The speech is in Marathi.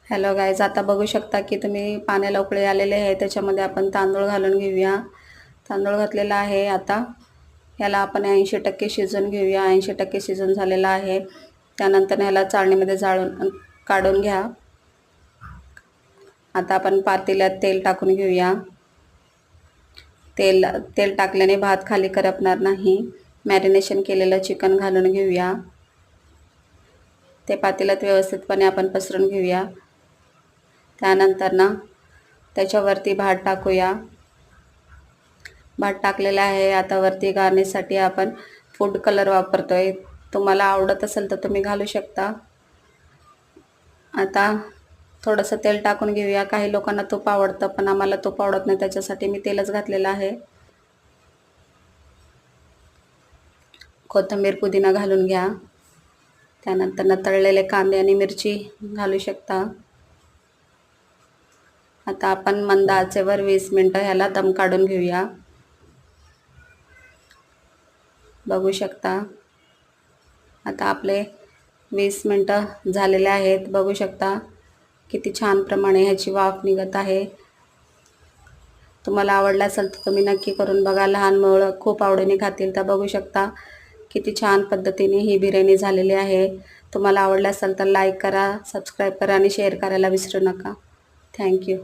हॅलो गाईज, आता बघू शकता की तुम्ही पाण्याला उकळी आलेले आहे. त्याच्यामध्ये आपण तांदूळ घालून घेऊया. तांदूळ घातलेला आहे. आता याला आपण 80% शिजवून घेऊया. 80% शिजून झालेला आहे. त्यानंतर ह्याला चाळणीमध्ये जाळून काढून घ्या. आता आपण पातेल्यात तेल टाकून घेऊया. तेल टाकल्याने भात खाली करपणार नाही. मॅरिनेशन केलेलं चिकन घालून घेऊया. ते पातेल्यात व्यवस्थितपणे आपण पसरून घेऊया. त्यानंतर त्याच्यावरती भात टाकूया. भात टाकलेला आहे. आता वरती गार्निशसाठी आपण फूड कलर वापरतोय. तुम्हाला आवडत असेल तर तुम्ही घालू शकता. आता थोडंसं तेल टाकून घेऊया. काही लोकांना तूप आवडतं, पण आम्हाला तूप आवडत नाही, त्याच्यासाठी मी तेलच घातलेलं आहे. कोथिंबीर पुदिना घालून घ्या. त्यानंतर तळलेले कांदे आणि मिरची घालू शकता. आता आपण मंद आचेवर 20 मिनिटं ह्याला दम काढून घेऊया. बघू शकता आता आपले 20 मिनिटं झालेले आहेत. बघू शकता किती छान प्रमाणे ह्याची वाफ निघत आहे. तुम्हाला आवडला असेल तर तुम्ही नक्की करून बघा. लहान मुलं खूप आवडीने खातील. तर बघू शकता किती छान पद्धतीने ही बिर्याणी झालेली आहे. तुम्हाला आवडला असेल तर लाईक करा, सबस्क्राईब करा आणि शेअर करायला विसरू नका. थँक्यू.